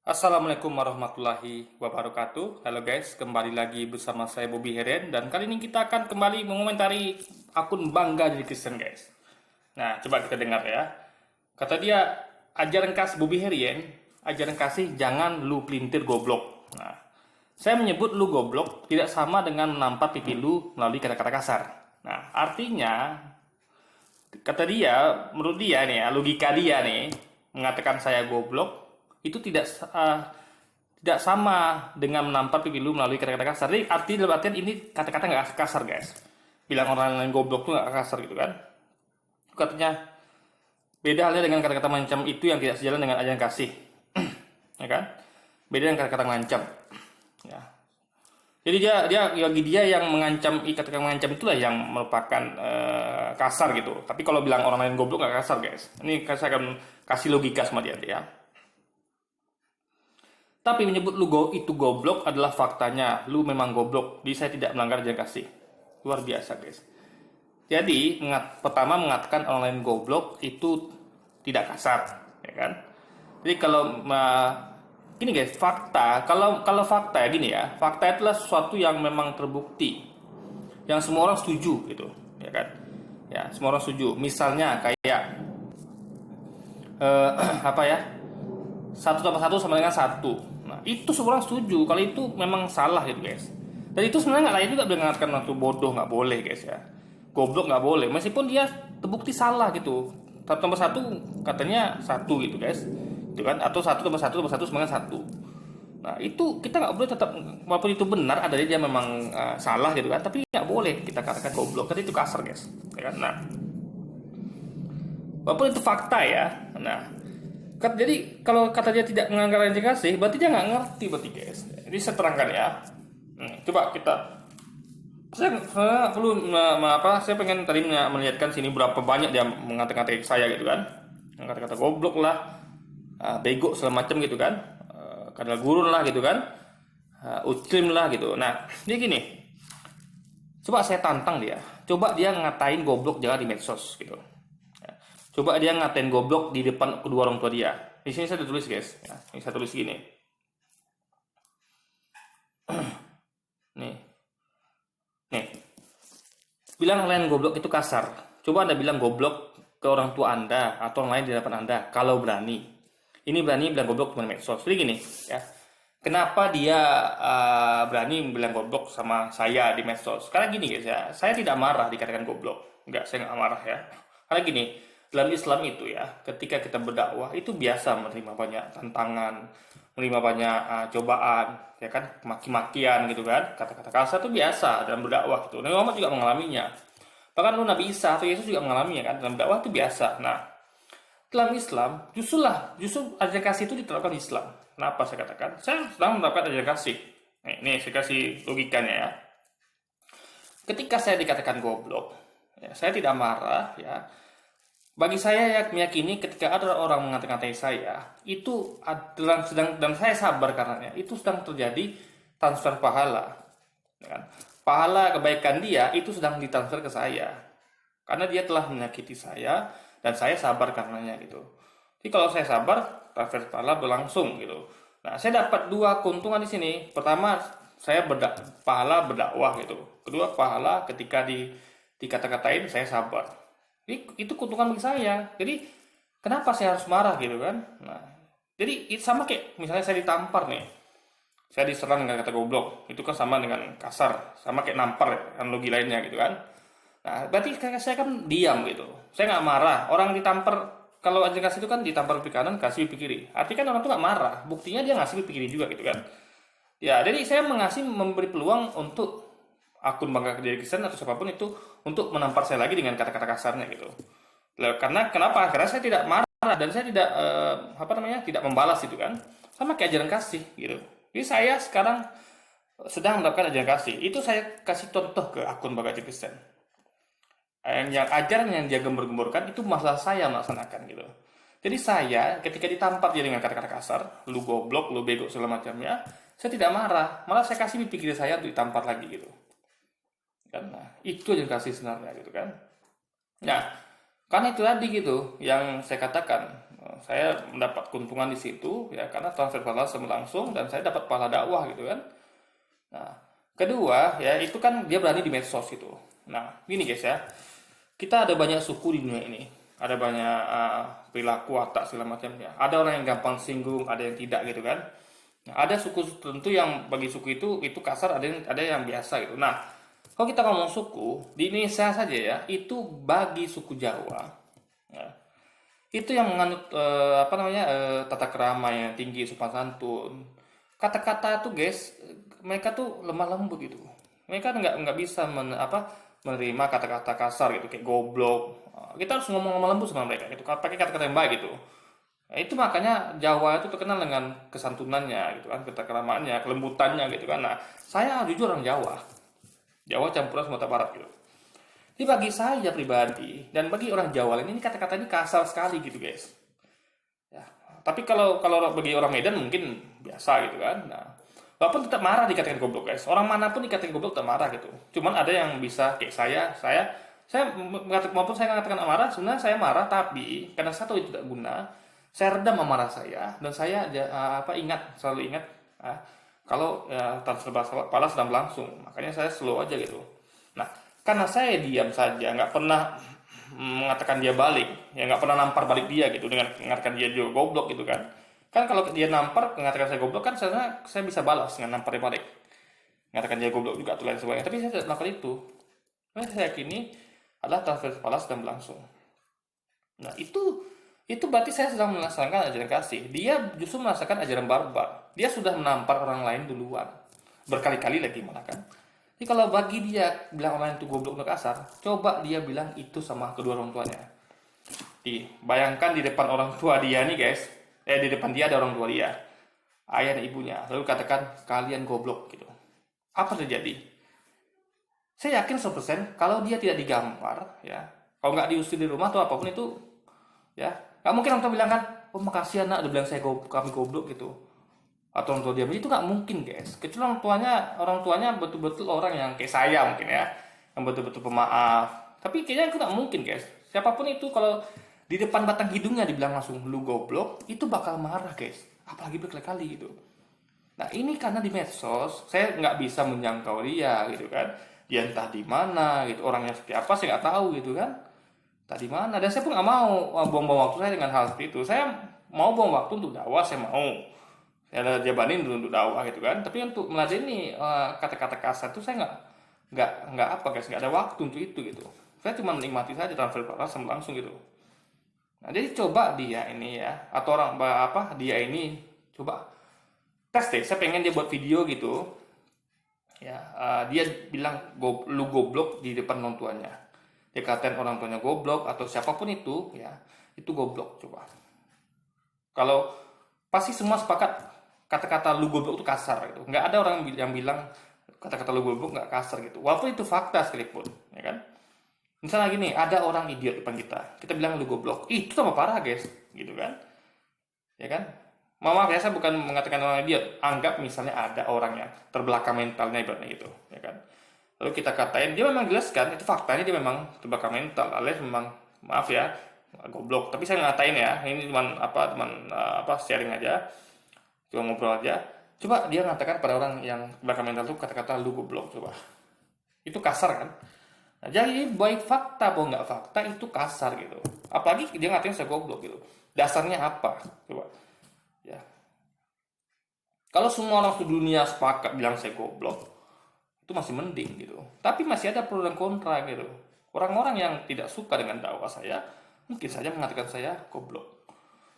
Assalamualaikum warahmatullahi wabarakatuh. Halo guys, kembali lagi bersama saya Bobby Heren dan kali ini kita akan kembali mengomentari akun Bangga Jadi Kristen guys. Nah, coba kita dengar ya. Kata dia, ajaran kasih Bobby Heren, ajaran kasih jangan lu pelintir goblok. Nah, saya menyebut lu goblok tidak sama dengan menampar pipi lu melalui kata-kata kasar. Nah, artinya kata dia, menurut dia nih ya, logika dia nih mengatakan saya goblok itu tidak sama dengan menampar pipi lu melalui kata-kata kasar. Jadi arti dalam artian ini kata-kata nggak kasar guys. Bilang orang lain goblok tuh nggak kasar gitu kan. Katanya beda halnya dengan kata-kata mengancam itu yang tidak sejalan dengan ajaran kasih, ya kan? Beda dengan kata-kata mengancam. Ya. Jadi bagi dia yang mengancam, kata-kata mengancam itulah yang merupakan kasar gitu. Tapi kalau bilang orang lain goblok nggak kasar guys. Ini saya akan kasih logika sama dia ya. Tapi menyebut lu itu goblok adalah faktanya. Lu memang goblok. Jadi saya tidak melanggar jangan kasih. Luar biasa guys. Jadi pertama mengatakan orang lain goblok itu tidak kasar, ya kan? Jadi kalau gini guys, fakta kalau fakta ya gini ya, fakta itulah sesuatu yang memang terbukti, yang semua orang setuju gitu, ya kan? Ya semua orang setuju. Misalnya kayak apa ya? Satu tambah satu sama dengan satu. Nah, itu semua orang setuju kalau itu memang salah gitu guys. Dan itu sebenarnya nggak lain juga dengan mengatakan waktu bodoh nggak boleh guys ya. Goblok nggak boleh, meskipun dia terbukti salah gitu. Satu tambah satu katanya satu gitu guys, gitu kan? Atau satu tambah satu sama dengan satu. Nah itu kita nggak boleh tetap walaupun itu benar ada dia memang salah gitu kan, tapi nggak boleh kita katakan goblok, karena itu kasar guys, ya kan? Nah walaupun itu fakta ya. Nah jadi kalau kata dia tidak menganggap indikasi, berarti dia nggak ngerti berarti guys. Jadi saya terangkan ya. Coba kita, saya perlu saya pengen tadi melihatkan sini berapa banyak dia mengata-ngatai saya gitu kan, kata-kata goblok lah, bego segala macam gitu kan, kadal gurun lah gitu kan, uclim lah gitu. Nah dia gini, coba saya tantang dia, coba dia ngatain goblok jangan di medsos gitu. Coba dia ngatain goblok di depan kedua orang tua dia. Di sini saya tulis guys. Ya, ini saya tulis gini. Nih, nih. Bilang kalian goblok itu kasar. Coba Anda bilang goblok ke orang tua Anda atau orang lain di depan Anda kalau berani. Ini berani bilang goblok di medsos. Jadi gini, ya. Kenapa dia berani bilang goblok sama saya di medsos? Karena gini guys ya, saya tidak marah dikatakan goblok. Enggak, saya nggak marah ya. Karena gini, dalam Islam itu ya, ketika kita berdakwah itu biasa menerima banyak tantangan, menerima banyak cobaan, ya kan, maki-makian gitu kan, kata-kata kasar itu biasa dalam berdakwah gitu. Nabi Muhammad juga mengalaminya. Bahkan lu Nabi Isa atau Yesus juga mengalaminya kan, dalam dakwah itu biasa. Nah, dalam Islam justru ajaran kasih itu diterapkan Islam. Kenapa saya katakan? Saya sedang menerapkan ajaran kasih. Nih saya kasih logikanya ya. Ketika saya dikatakan goblok, ya, saya tidak marah ya. Bagi saya ya meyakini ketika ada orang mengata-ngatai saya, itu adalah sedang, dan saya sabar karenanya, itu sedang terjadi transfer pahala. Ya kan? Pahala kebaikan dia itu sedang ditransfer ke saya. Karena dia telah menyakiti saya dan saya sabar karenanya gitu. Jadi kalau saya sabar, transfer pahala berlangsung gitu. Nah, saya dapat dua keuntungan di sini. Pertama, saya pahala berdakwah gitu. Kedua, pahala ketika dikata-katain saya sabar. Itu keuntungan bagi saya. Jadi kenapa saya harus marah gitu kan? Nah, jadi itu sama kayak misalnya saya ditampar nih. Saya diserang dengan kata goblok. Itu kan sama dengan kasar, sama kayak nampar analogi lainnya gitu kan. Nah, berarti saya kan diam gitu. Saya nggak marah. Orang ditampar, kalau aja kasih itu kan ditampar pipi kanan, kasih pipi kiri. Artinya kan orang tuh nggak marah. Buktinya dia ngasih pipi kiri juga gitu kan. Ya, jadi saya memberi peluang untuk akun Bangga Jadi Kristen atau siapapun itu untuk menampar saya lagi dengan kata-kata kasarnya gitu. Karena kenapa? Karena saya tidak marah dan saya tidak tidak membalas itu kan. Sama kayak ajaran kasih gitu. Jadi saya sekarang sedang mendapatkan ajaran kasih. Itu saya kasih contoh ke akun Bangga Jadi Kristen. Yang ajaran yang dia gembur-gemburkan itu masalah saya melaksanakan gitu. Jadi saya ketika ditampar dia dengan kata-kata kasar, lu goblok, lu bego segala macamnya, saya tidak marah, malah saya kasih pipi kiri saya untuk ditampar lagi gitu. Kan, nah, itu yang kasih sebenarnya gitu kan. Nah, karena itu tadi gitu yang saya katakan, Saya mendapat keuntungan di situ ya karena transfer falas langsung dan saya dapat pahala dakwah gitu kan. Nah, kedua ya itu kan dia berani di medsos itu. Nah, gini guys ya. Kita ada banyak suku di dunia ini. Ada banyak perilaku watak segala macamnya. Ada orang yang gampang singgung, ada yang tidak gitu kan. Nah, ada suku tertentu yang bagi suku itu kasar, ada yang biasa gitu. Nah, kalau kita ngomong suku di Indonesia saja ya, itu bagi suku Jawa. Ya, itu yang menganut tata krama yang tinggi, sopan santun. Kata-kata tuh guys, mereka tuh lemah lembut gitu. Mereka nggak bisa menerima kata-kata kasar gitu kayak goblok. Kita harus ngomong lemah lembut sama mereka gitu, pakai kata-kata yang baik gitu. Nah, itu makanya Jawa itu terkenal dengan kesantunannya gitu kan, ketakramaannya, kelembutannya gitu kan. Nah, saya jujur orang Jawa. Jawa campuran Sumatera Barat gitu. Jadi bagi saya pribadi dan bagi orang Jawa lain ini kata-kata ini kasar sekali gitu guys. Ya, tapi kalau bagi orang Medan mungkin biasa gitu kan. Nah, walaupun tetap marah dikatakan goblok guys. Orang manapun dikatakan goblok tetap marah gitu. Cuman ada yang bisa kayak maupun saya mengatakan marah, sebenarnya saya marah tapi karena satu itu tidak guna, saya redam amarah saya dan saya selalu ingat kalau ya, transfer pala sedang berlangsung. Makanya saya slow aja gitu. Nah, karena saya diam saja, nggak pernah mengatakan dia balik, ya nggak pernah nampar balik dia gitu dengan mengatakan dia juga goblok gitu kan. Kan kalau dia nampar mengatakan saya goblok kan saya bisa balas dengan nampar dia balik, mengatakan dia goblok juga atau lain sebagainya. Tapi saya tidak melakukan itu. Nah, saya yakini adalah transfer pala sedang berlangsung. Nah, itu berarti saya sedang melaksanakan ajaran kasih. Dia justru merasakan ajaran barbar. Dia sudah menampar orang lain duluan. Berkali-kali lagi malah kan. Jadi kalau bagi dia bilang orang lain itu goblok untuk kasar, coba dia bilang itu sama kedua orang tuanya. Bayangkan di depan orang tua dia nih guys. Di depan dia ada orang tua dia. Ayah dan ibunya. Lalu katakan kalian goblok gitu. Apa terjadi? Saya yakin 100% kalau dia tidak digampar ya. Kalau nggak diusir di rumah atau apapun itu ya nggak mungkin orang tua bilang kan, oh makasih anak udah bilang kami goblok gitu, atau orang tua dia itu nggak mungkin guys, kecuali orang tuanya betul-betul orang yang kayak saya mungkin ya, yang betul-betul pemaaf. Tapi kayaknya itu nggak mungkin guys, siapapun itu kalau di depan batang hidungnya dibilang langsung lu goblok itu bakal marah guys, apalagi berkali-kali gitu. Nah ini karena di medsos saya nggak bisa menjangkau dia gitu kan, dia entah di mana gitu, orangnya seperti apa saya nggak tahu gitu kan, tadi mana, dan saya pun nggak mau buang-buang waktu saya dengan hal seperti itu. Saya mau buang waktu untuk dakwah, saya ada jabanin dulu untuk dakwah gitu kan, tapi untuk meladeni kata-kata kasar itu saya nggak apa guys, nggak ada waktu untuk itu gitu. Saya cuma menikmati saja transfer sama langsung gitu. Nah jadi coba dia ini ya, atau dia ini coba tes deh, saya pengen dia buat video gitu ya, dia bilang lu goblok di depan orang tuanya, dia katain orang tuanya goblok atau siapapun itu ya, itu goblok. Coba kalau pasti semua sepakat kata-kata lu goblok itu kasar gitu, nggak ada orang yang bilang kata-kata lu goblok nggak kasar gitu, walaupun itu fakta sekalipun ya kan. Misalnya gini, ada orang idiot depan kita bilang lu goblok, itu sama parah guys gitu kan, ya kan. Maaf ya, saya bukan mengatakan orang idiot, anggap misalnya ada orang yang terbelakang mentalnya ibaratnya gitu ya kan, lalu kita katain, dia memang jelaskan itu faktanya dia memang terbelakang mental alias memang, maaf ya, goblok. Tapi saya ngatain ya, ini cuman sharing aja, cuma ngobrol aja. Coba dia mengatakan pada orang yang terbelakang mental itu kata-kata lu goblok, coba itu kasar kan. Nah, jadi baik fakta atau nggak fakta itu kasar gitu, apalagi dia ngatain saya goblok gitu, dasarnya apa coba ya. Kalau semua orang seluruh dunia sepakat bilang saya goblok, itu masih mending gitu. Tapi masih ada pro dan kontra gitu. Orang-orang yang tidak suka dengan dakwah saya mungkin saja mengatakan saya goblok.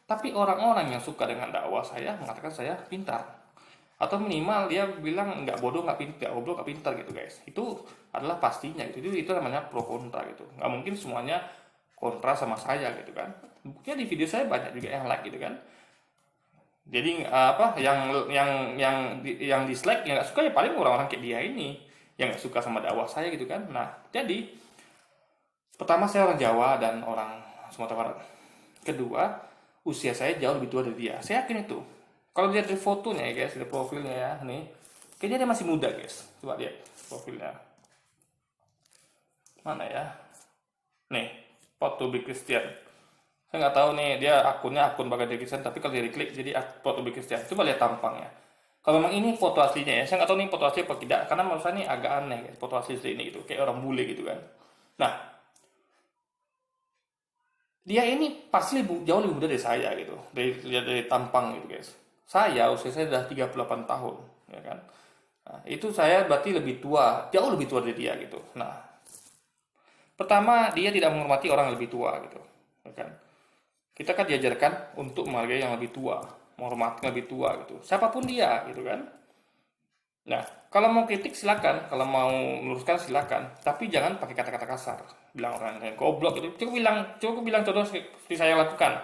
Tapi orang-orang yang suka dengan dakwah saya mengatakan saya pintar. Atau minimal dia bilang nggak bodoh, nggak pintar, goblok, nggak pintar gitu guys. Itu adalah pastinya gitu. Itu namanya pro kontra gitu. Nggak mungkin semuanya kontra sama saya gitu kan. Buktinya di video saya banyak juga yang like gitu kan. Jadi yang dislike, yang nggak suka ya paling orang-orang kayak dia ini yang nggak suka sama dakwah saya gitu kan. Nah jadi pertama saya orang Jawa dan orang Sumatera Barat. Kedua, usia saya jauh lebih tua dari dia. Saya yakin itu. Kalau lihat dari fotonya ya guys, dari profilnya ya nih, kayaknya dia masih muda guys. Coba lihat profilnya. Mana ya? Nih, foto Big Christian. Saya nggak tahu nih dia akunnya akun Bagas Dewi Kristian, tapi kalau diklik jadi foto Dewi Kristian. Coba lihat tampangnya. Kalau memang ini foto aslinya ya, saya nggak tahu nih foto asli apa tidak, karena menurut saya ini agak aneh ya, foto asli ini gitu, kayak orang bule gitu kan. Nah, dia ini pasti jauh lebih muda dari saya gitu, lihat dari tampang gitu guys. Saya usia saya sudah 38 tahun, ya kan. Nah, itu saya berarti lebih tua, jauh lebih tua dari dia gitu. Nah, pertama dia tidak menghormati orang yang lebih tua gitu, ya kan. Kita kan diajarkan untuk menghargai yang lebih tua, menghormati yang lebih tua gitu. Siapapun dia gitu kan. Nah, kalau mau kritik silakan, kalau mau meluruskan silakan, tapi jangan pakai kata-kata kasar. Bilang orang lain goblok gitu. Cukup bilang contoh seperti saya lakukan.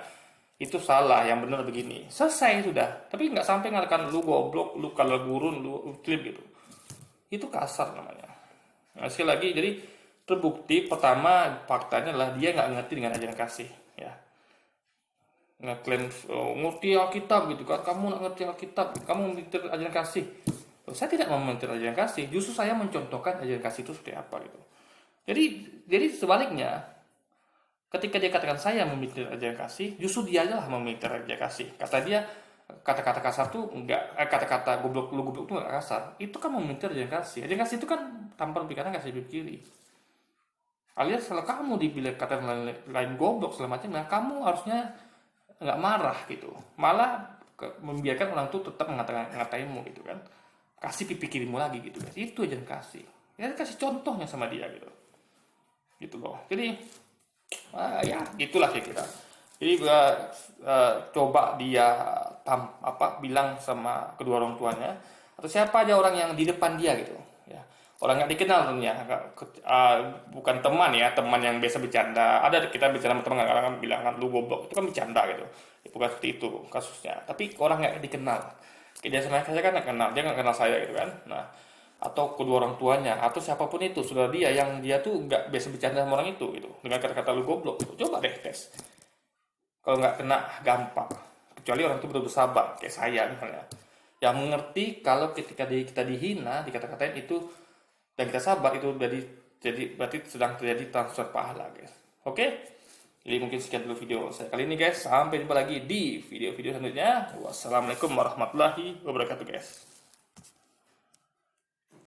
Itu salah, yang benar begini. Selesai sudah. Tapi nggak sampai ngatakan lu goblok, lu kalau gurun, lu klip gitu. Itu kasar namanya. Nah, sekali lagi, jadi terbukti pertama faktanya adalah dia nggak ngerti dengan ajaran kasih. Ya, ngeklaim ngerti Alkitab gitu kan, kamu nggak ngerti Alkitab, kamu ngerti ajaran kasih. Saya tidak mau mengerti ajaran kasih, justru saya mencontohkan ajaran kasih itu seperti apa gitu. Jadi sebaliknya, ketika dia katakan saya memiliki ajaran kasih, justru dia adalah memiliki ajaran kasih. Kata dia, kata-kata kasar tuh enggak, kata-kata goblok lu goblok tuh enggak kasar. Itu kan memiliki ajaran kasih. Ajaran kasih itu kan tanpa pikiran kasih kiri. Alias kalau kamu dibilang kata lain goblok segala macam, nah kamu harusnya nggak marah gitu, malah membiarkan orang tuh tetap ngatainmu gitu kan, kasih pipi kirimu lagi gitu guys. Itu aja kasih, ya kasih contohnya sama dia gitu loh. Jadi ya gitulah kira kira. Jadi coba dia bilang sama kedua orang tuanya atau siapa aja orang yang di depan dia gitu ya, orang nggak dikenal tentunya, bukan teman ya, teman yang biasa bercanda. Ada kita bercanda sama teman kan bilang kan lu goblok, itu kan bercanda gitu ya, bukan seperti itu kasusnya, tapi orang nggak dikenal. Dia sama saya kan nggak kenal, dia nggak kenal saya gitu kan. Nah, atau kedua orang tuanya atau siapapun itu saudara dia yang dia tuh nggak biasa bercanda sama orang itu gitu dengan kata-kata lu goblok gitu. Coba deh tes, kalau nggak kena gampang, kecuali orang itu betul-betul sabar kayak saya misalnya, yang mengerti kalau ketika kita dihina dikata-katain itu dan kita sabar, itu jadi berarti sedang terjadi transfer pahala guys. Oke, jadi mungkin sekian dulu video saya kali ini guys, sampai jumpa lagi di video-video selanjutnya. Wassalamualaikum warahmatullahi wabarakatuh guys.